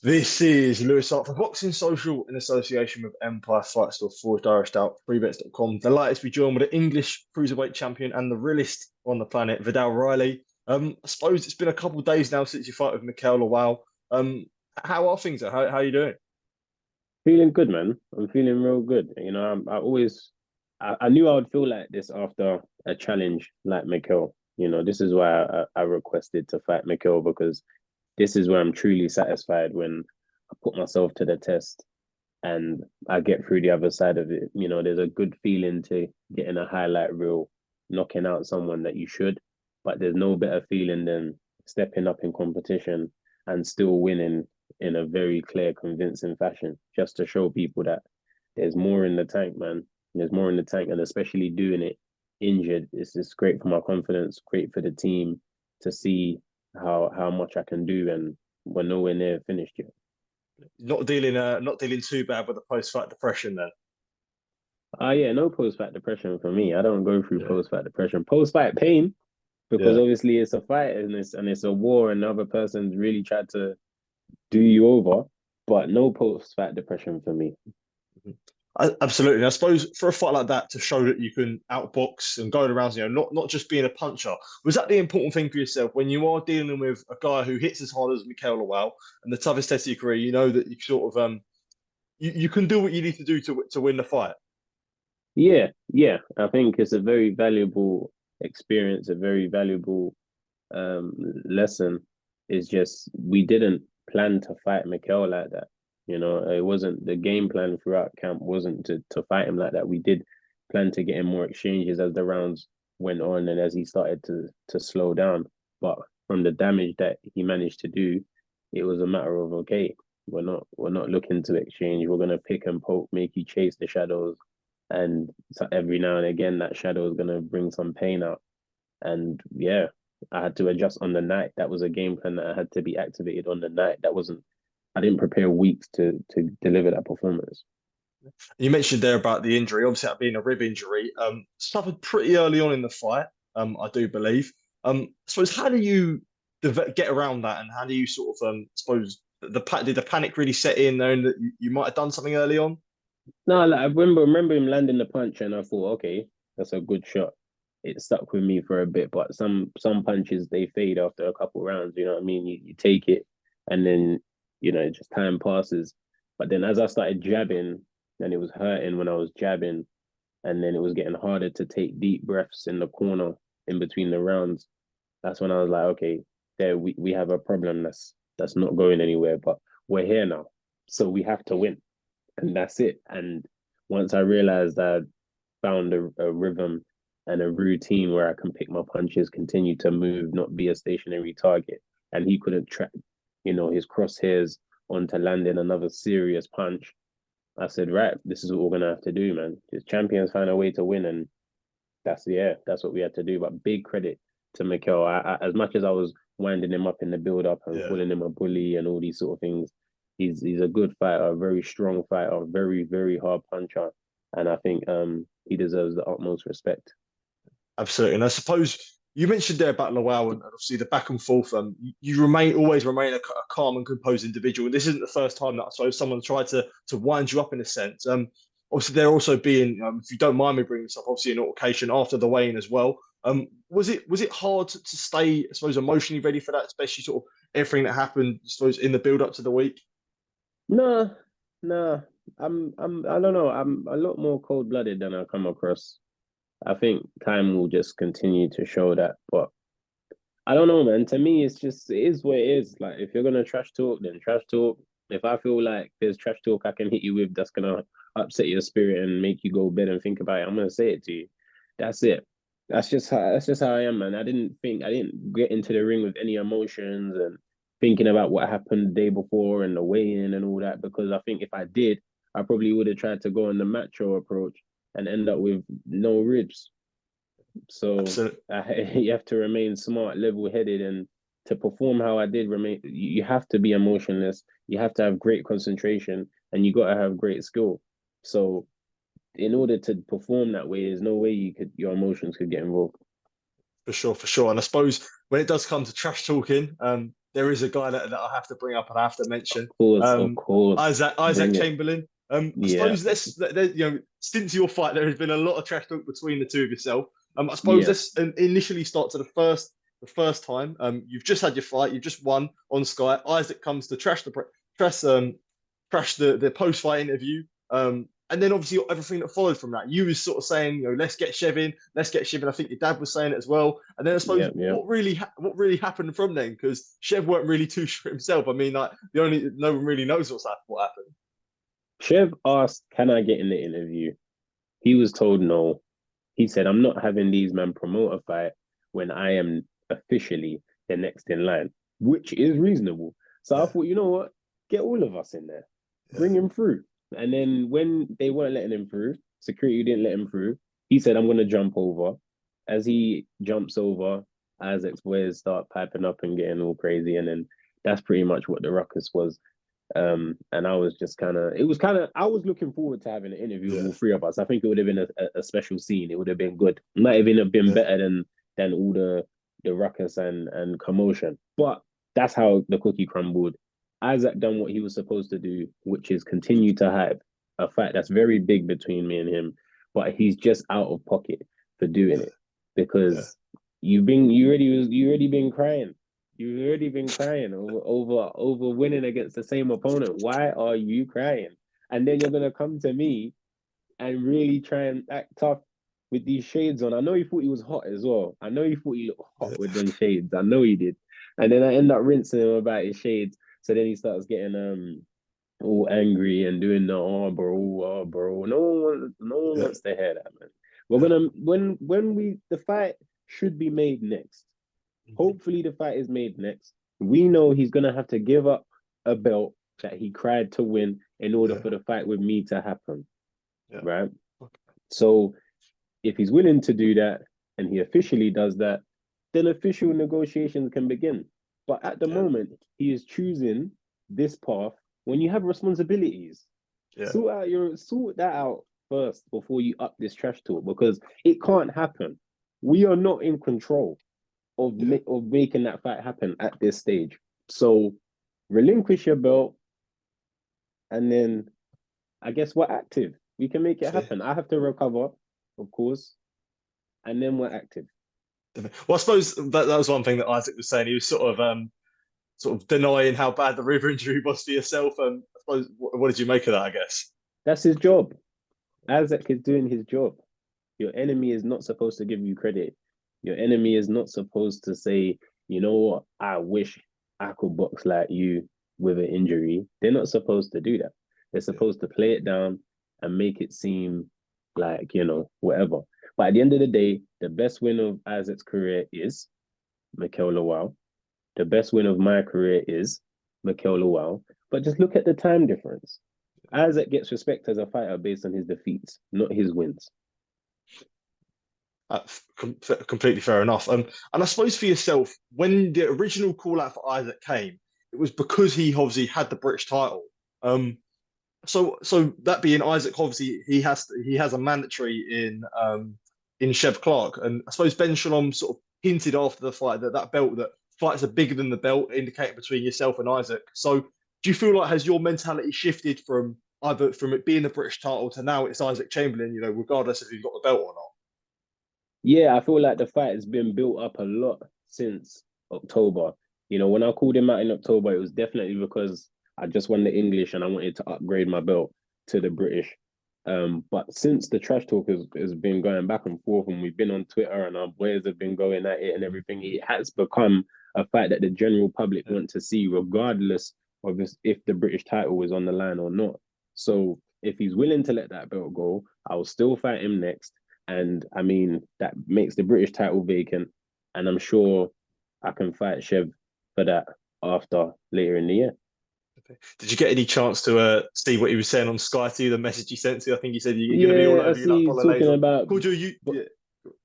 This is Lewis Hart for Boxing Social in association with Empire Fight Store, Forged Irish Stout, freebets.com. Delighted to be joined with the English cruiserweight champion and the realest on the planet, Viddal Riley. I suppose it's been a couple of days now since you fight with Mikael Lawal. How are things? How are you doing? Feeling good, man. I'm feeling real good. I knew I would feel like this after a challenge like Mikael. This is why I requested to fight Mikael because this is where I'm truly satisfied when I put myself to the test and I get through the other side of it. There's a good feeling to getting a highlight reel, knocking out someone that you should, but there's no better feeling than stepping up in competition and still winning in a very clear, convincing fashion, just to show people that there's more in the tank, man. There's more in the tank, and especially doing it injured, it's just great for my confidence, great for the team to see how much I can do, and we're nowhere near finished yet. Not dealing too bad with the post-fight depression then. Yeah, no post-fight depression for me. I don't go through Yeah, post-fight depression. Post-fight pain, because yeah. obviously it's a fight and it's a war, and the other person's really tried to do you over, but no post-fight depression for me. Absolutely. And I suppose for a fight like that, to show that you can outbox and go around, not just being a puncher, was that the important thing for yourself when you are dealing with a guy who hits as hard as Mikael Lawal and the toughest test of your career? You know that you sort of you can do what you need to do to win the fight. Yeah. I think it's a very valuable experience, a very valuable lesson. Is just we didn't plan to fight Mikael like that. It wasn't the game plan throughout camp wasn't to fight him like that. We did plan to get him more exchanges as the rounds went on and as he started to slow down. But from the damage that he managed to do, it was a matter of okay, we're not looking to exchange. We're gonna pick and poke, make you chase the shadows, and so every now and again that shadow is gonna bring some pain out. And yeah, I had to adjust on the night. That was a game plan that had to be activated on the night. That wasn't. I didn't prepare weeks to deliver that performance. You mentioned there about the injury, obviously that being a rib injury, suffered pretty early on in the fight, I do believe. I suppose how do you get around that, and how do you sort of suppose did the panic really set in, knowing that you might have done something early on? No, like, I remember him landing the punch, and I thought, okay, that's a good shot. It stuck with me for a bit, but some punches they fade after a couple rounds. You know what I mean? You take it, and then just time passes. But then as I started jabbing, and it was hurting when I was jabbing, and then it was getting harder to take deep breaths in the corner in between the rounds. That's when I was like, okay, there we have a problem that's not going anywhere, but we're here now, so we have to win, and that's it. And once I realized I found a rhythm and a routine where I can pick my punches, continue to move, not be a stationary target, and he couldn't track, his crosshairs onto landing another serious punch. I said, right, this is what we're gonna have to do, man. Just champions find a way to win, and that's what we had to do. But big credit to Mikael. As much as I was winding him up in the build up and Yeah. calling him a bully and all these sort of things, he's a good fighter, a very strong fighter, a very very hard puncher, and I think he deserves the utmost respect. Absolutely. And I suppose you mentioned there about Lowell and obviously the back and forth. You always remain a calm and composed individual. And this isn't the first time that I suppose someone tried to wind you up in a sense. Obviously, there also being, if you don't mind me bringing this up, obviously an altercation after the weigh-in as well. Was it hard to stay, I suppose, emotionally ready for that, especially sort of everything that happened, I suppose, in the build up to the week? No, no, I don't know. I'm a lot more cold blooded than I come across. I think time will just continue to show that, but I don't know, man. To me, it is what it is. Like if you're gonna trash talk, then trash talk. If I feel like there's trash talk I can hit you with that's gonna upset your spirit and make you go bed and think about it, I'm gonna say it to you. That's it. That's just how I am, man. I didn't get into the ring with any emotions and thinking about what happened the day before and the weigh-in and all that, because I think if I did, I probably would have tried to go on the macho approach and end up with no ribs. So Absolutely. you have to remain smart, level-headed, and to perform how I did, you have to be emotionless. You have to have great concentration, and you got to have great skill. So in order to perform that way, there's no way your emotions could get involved. For sure, for sure. And I suppose when it does come to trash talking, there is a guy that I have to bring up and I have to mention. Of course. Isaac Chamberlain. I Yeah, suppose since your fight, there has been a lot of trash talk between the two of yourself. I suppose yeah, let's initially start to the first time. You've just had your fight, you've just won on Sky. Isaac comes to trash the post fight interview. And then obviously everything that followed from that. You was sort of saying, let's get Chev in, let's get Chev in. I think your dad was saying it as well. And then I suppose yeah. what really happened from then, because Chev weren't really too sure himself. I mean, like no one really knows what happened. Chev asked, "Can I get in the interview?" He was told no. He said, "I'm not having these men promote a fight when I am officially the next in line," which is reasonable. So I Yeah, thought, you know what? Get all of us in there, yeah, bring him through. And then when they weren't letting him through, security didn't let him through. He said, "I'm going to jump over." As he jumps over, Isaac's boys start piping up and getting all crazy. And then that's pretty much what the ruckus was. And I was just I was looking forward to having an interview with yeah, all three of us. I think it would have been a special scene. It would have been good. It might even have been yeah, better than all the ruckus and commotion. But that's how the cookie crumbled. Isaac done what he was supposed to do, which is continue to hype a fight that's very big between me and him, but he's just out of pocket for doing it yeah, because you already been crying. You've already been crying over winning against the same opponent. Why are you crying? And then you're gonna come to me and really try and act tough with these shades on. I know you thought he was hot as well. I know you thought he looked hot with them shades. I know he did. And then I end up rinsing him about his shades. So then he starts getting all angry and doing the oh bro. No one yeah, wants to hear that, man. We're yeah. gonna when the fight should be made next. Hopefully the fight is made next. We know he's gonna have to give up a belt that he cried to win in order Yeah, for the fight with me to happen. yeah. Right. Okay. So if he's willing to do that and he officially does that, then official negotiations can begin. But at the Yeah, moment, he is choosing this path when you have responsibilities. yeah, Sort that out first before you up this trash talk because it can't happen. We are not in control yeah, of making that fight happen at this stage. So relinquish your belt and then I guess we're active. We can make it yeah. happen. I have to recover, of course, and then we're active. Well, I suppose that was one thing that Isaac was saying. He was sort of denying how bad the river injury was for yourself. I suppose what did you make of that? I guess. That's his job. Isaac is doing his job. Your enemy is not supposed to give you credit. Your enemy is not supposed to say, you know what, I wish I could box like you with an injury. They're not supposed to do that. They're Yeah, supposed to play it down and make it seem like, whatever. But at the end of the day, the best win of Isaac's career is Mikael Lawal. The best win of my career is Mikael Lawal. But just look at the time difference. Isaac gets respect as a fighter based on his defeats, not his wins. completely fair enough. And I suppose for yourself, when the original call out for Isaac came, it was because he obviously had the British title. So that being Isaac, obviously he has a mandatory in Chev Clarke, and I suppose Ben Shalom sort of hinted after the fight that belt that fights are bigger than the belt, indicating between yourself and Isaac. So do you feel like has your mentality shifted from either from it being the British title to now it's Isaac Chamberlain, regardless if you've got the belt or not? Yeah, I feel like the fight has been built up a lot since October. When I called him out in October, it was definitely because I just won the English and I wanted to upgrade my belt to the British. But since the trash talk has been going back and forth and we've been on Twitter and our boys have been going at it and everything, it has become a fight that the general public Yeah, want to see, regardless of if the British title is on the line or not. So if he's willing to let that belt go, I'll still fight him next. And I mean, that makes the British title vacant. And I'm sure I can fight Chev for that after later in the year. okay. Did you get any chance to see what he was saying on Sky to you, the message he sent to you? I think he said you're going to be all Yeah, I over you like see he's talking bolognese. about, Called you, but yeah,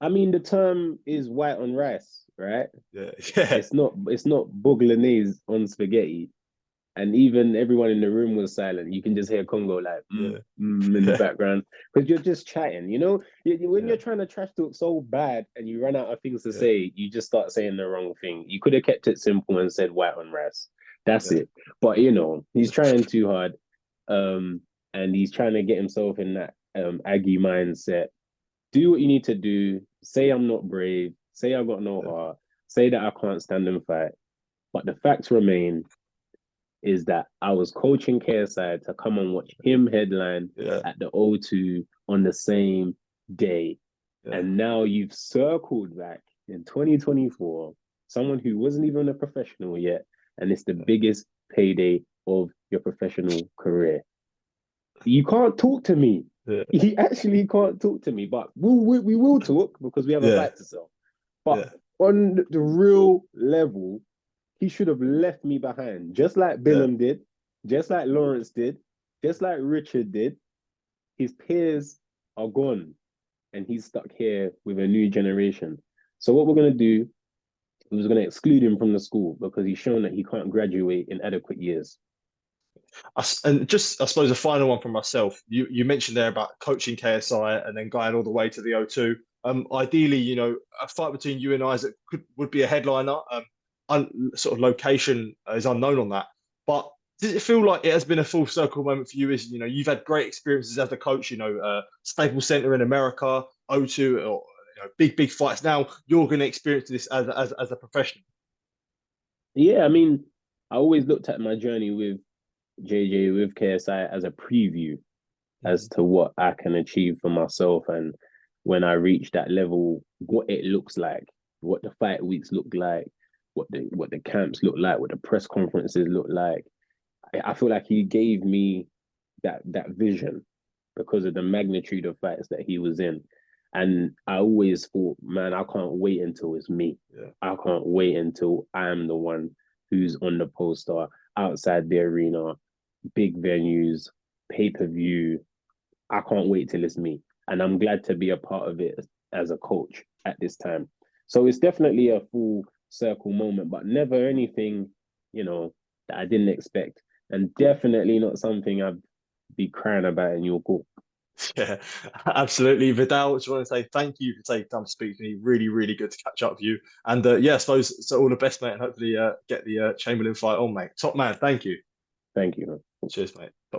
I mean, the term is white on rice, right? yeah, yeah, It's not bouglanaise on spaghetti. And even everyone in the room was silent. You can just hear Congo like in the background because you're just chatting. You know, when you're trying to trash talk so bad and you run out of things to say, you just start saying the wrong thing. You could have kept it simple and said white on rice. That's it. But you know, he's trying too hard, and he's trying to get himself in that Aggie mindset. Do what you need to do. Say I'm not brave. Say I've got no heart. Say that I can't stand and fight. But the facts remain is that I was coaching KSI to come and watch him headline at the O2 on the same day. And now you've circled back in 2024, someone who wasn't even a professional yet, and it's the biggest payday of your professional career. You can't talk to me. He actually can't talk to me, but we will talk because we have a fight to sell. But on the real level, he should have left me behind, just like Billum did, just like Lawrence did, just like Richard did. His peers are gone, and he's stuck here with a new generation. So what we're going to do is we're going to exclude him from the school because he's shown that he can't graduate in adequate years. And just, I suppose, a final one from myself. You mentioned there about coaching KSI and then going all the way to the O2. Ideally, you know, a fight between you and Isaac would be a headliner. Sort of location is unknown on that. But does it feel like it has been a full circle moment for you? As you know, you've had great experiences as a coach. You know, Staples Center in America, O2, or you know, big fights. Now you're going to experience this as a professional. Yeah, I mean, I always looked at my journey with JJ, with KSI as a preview as to what I can achieve for myself, and when I reach that level, what it looks like, what the fight weeks look like, what the camps look like, what the press conferences look like. I feel like he gave me that vision because of the magnitude of fights that he was in. And I always thought, man, I can't wait until it's me. I can't wait until I'm the one who's on the poster, outside the arena, big venues, pay-per-view. I can't wait till it's me. And I'm glad to be a part of it as a coach at this time. So it's definitely a full circle moment, but never anything, you know, that I didn't expect. And definitely not something I'd be crying about in your call. Yeah, absolutely. Viddal, just want to say thank you for taking time to speak to me. Really, really good to catch up with you. And yeah, I suppose so. All the best, mate, and hopefully get the Chamberlain fight on, mate. Top man. Thank you. Thank you. Cheers, mate. Bye.